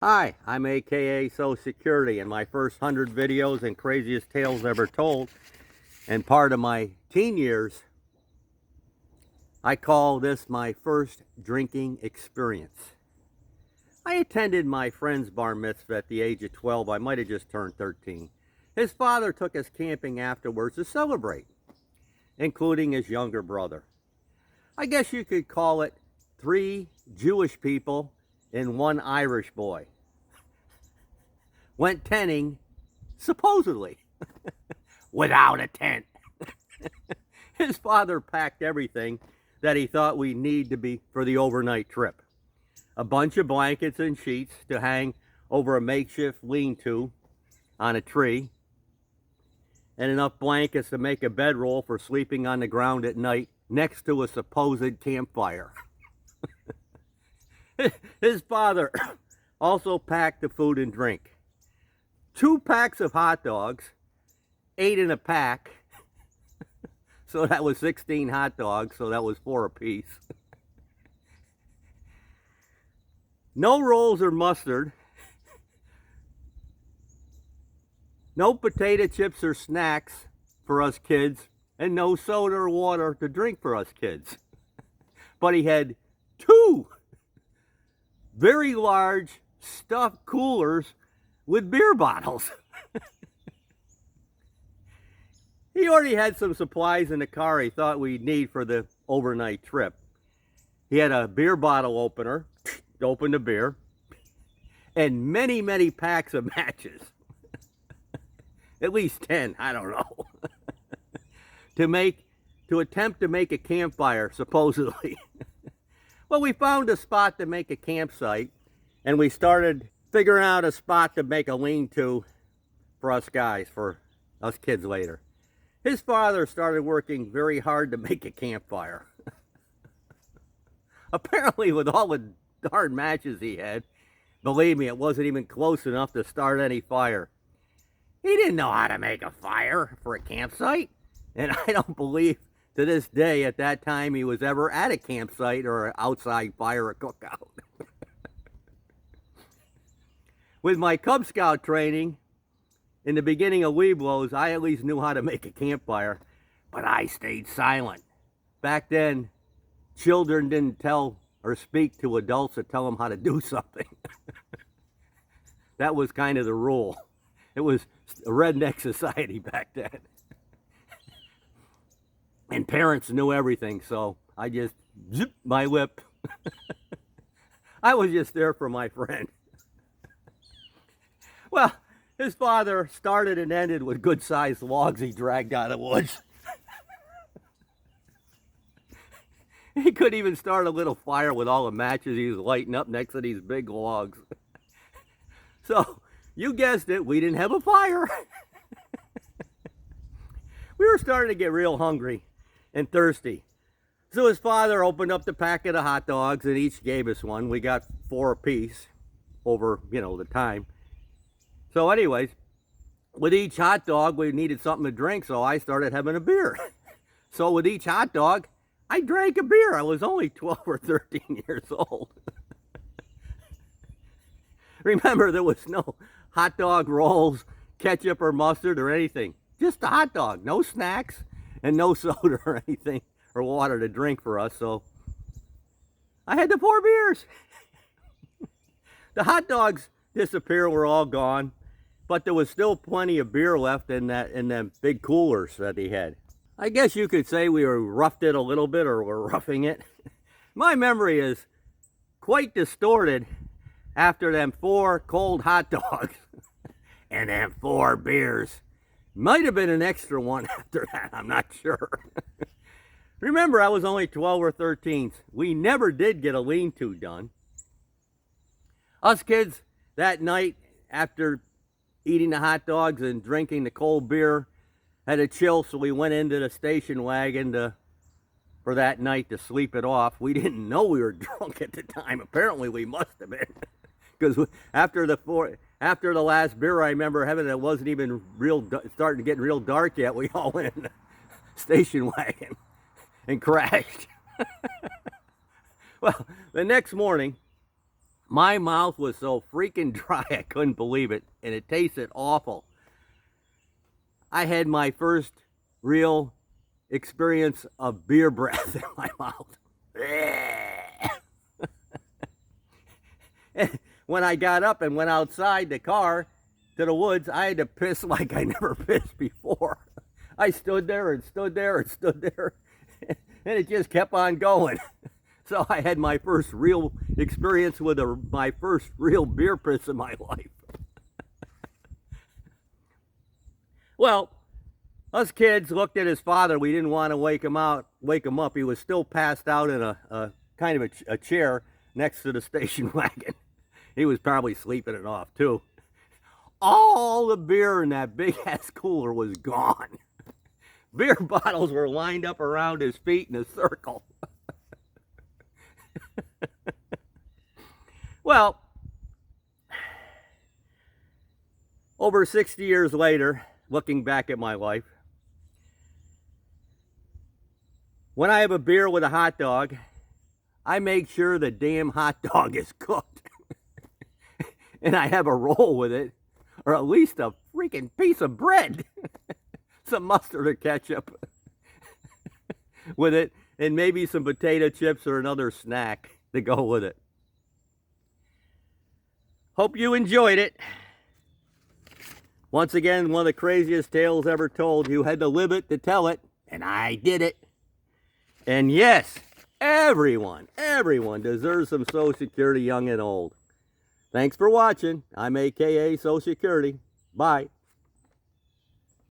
Hi, I'm AKA Social Security, and my first 100 videos and craziest tales ever told, and part of my teen years, I call this my first drinking experience. I attended my friend's bar mitzvah at the age of 12. I might have just turned 13. His father took us camping afterwards to celebrate, including his younger brother. I guess you could call it 3 Jewish people and 1 Irish boy. Went tenting, supposedly, without a tent. His father packed everything that he thought we need to be for the overnight trip. A bunch of blankets and sheets to hang over a makeshift lean-to on a tree, and enough blankets to make a bedroll for sleeping on the ground at night next to a supposed campfire. His father also packed the food and drink. 2 packs of hot dogs, 8 in a pack, so that was 16 hot dogs, so that was 4 apiece. No rolls or mustard, no potato chips or snacks for us kids, and no soda or water to drink for us kids. But he had 2 very large stuffed coolers with beer bottles. He already had some supplies in the car he thought we'd need for the overnight trip. He had a beer bottle opener to open the beer, and many, many packs of matches. At least 10, I don't know. to attempt to make a campfire, supposedly. Well, we found a spot to make a campsite, and we started figuring out a spot to make a lean-to for us guys, for us kids later. His father started working very hard to make a campfire. Apparently, with all the darn matches he had, believe me, it wasn't even close enough to start any fire. He didn't know how to make a fire for a campsite, and I don't believe to this day at that time he was ever at a campsite or an outside fire or cookout. With my Cub Scout training, in the beginning of Webelos, I at least knew how to make a campfire, but I stayed silent. Back then, children didn't tell or speak to adults or tell them how to do something. That was kind of the rule. It was a redneck society back then. And parents knew everything, so I just zipped my lip. I was just there for my friend. Well, his father started and ended with good-sized logs he dragged out of the woods. He couldn't even start a little fire with all the matches he was lighting up next to these big logs. So, you guessed it, we didn't have a fire. We were starting to get real hungry and thirsty. So his father opened up the packet of hot dogs and each gave us one. We got 4 apiece over, the time. So anyways, with each hot dog, we needed something to drink, so I started having a beer. So with each hot dog, I drank a beer. I was only 12 or 13 years old. Remember, there was no hot dog rolls, ketchup or mustard or anything. Just a hot dog, no snacks and no soda or anything or water to drink for us. So I had the 4 beers. The hot dogs disappeared, were all gone, but there was still plenty of beer left in them big coolers that he had. I guess you could say we were roughed it a little bit, or were roughing it. My memory is quite distorted after them 4 cold hot dogs and them 4 beers. Might have been an extra one after that, I'm not sure. Remember, I was only 12 or 13. We never did get a lean-to done. Us kids, that night, after eating the hot dogs and drinking the cold beer, had a chill, so we went into the station wagon for that night to sleep it off. We didn't know we were drunk at the time. Apparently, we must have been. Because after the last beer I remember having, it wasn't even starting to get real dark yet. We all went in the station wagon and crashed. Well, the next morning, My mouth was so freaking dry I couldn't believe it, and it tasted awful. I had my first real experience of beer breath in my mouth. When I got up and went outside the car to the woods, I had to piss like I never pissed before. I stood there and stood there and stood there, and it just kept on going. So I had my first real experience with my first real beer piss in my life. Well, us kids looked at his father. We didn't want to wake him up. He was still passed out in a kind of a chair next to the station wagon. He was probably sleeping it off too. All the beer in that big ass cooler was gone. Beer bottles were lined up around his feet in a circle. Well, over 60 years later, looking back at my life, when I have a beer with a hot dog, I make sure the damn hot dog is cooked. And I have a roll with it, or at least a freaking piece of bread. Some mustard or ketchup with it, and maybe some potato chips or another snack to go with it. Hope you enjoyed it. Once again, one of the craziest tales ever told. You had to live it to tell it, and I did it. And yes, everyone deserves some Social Security, young and old. Thanks for watching. I'm AKA Social Security. Bye.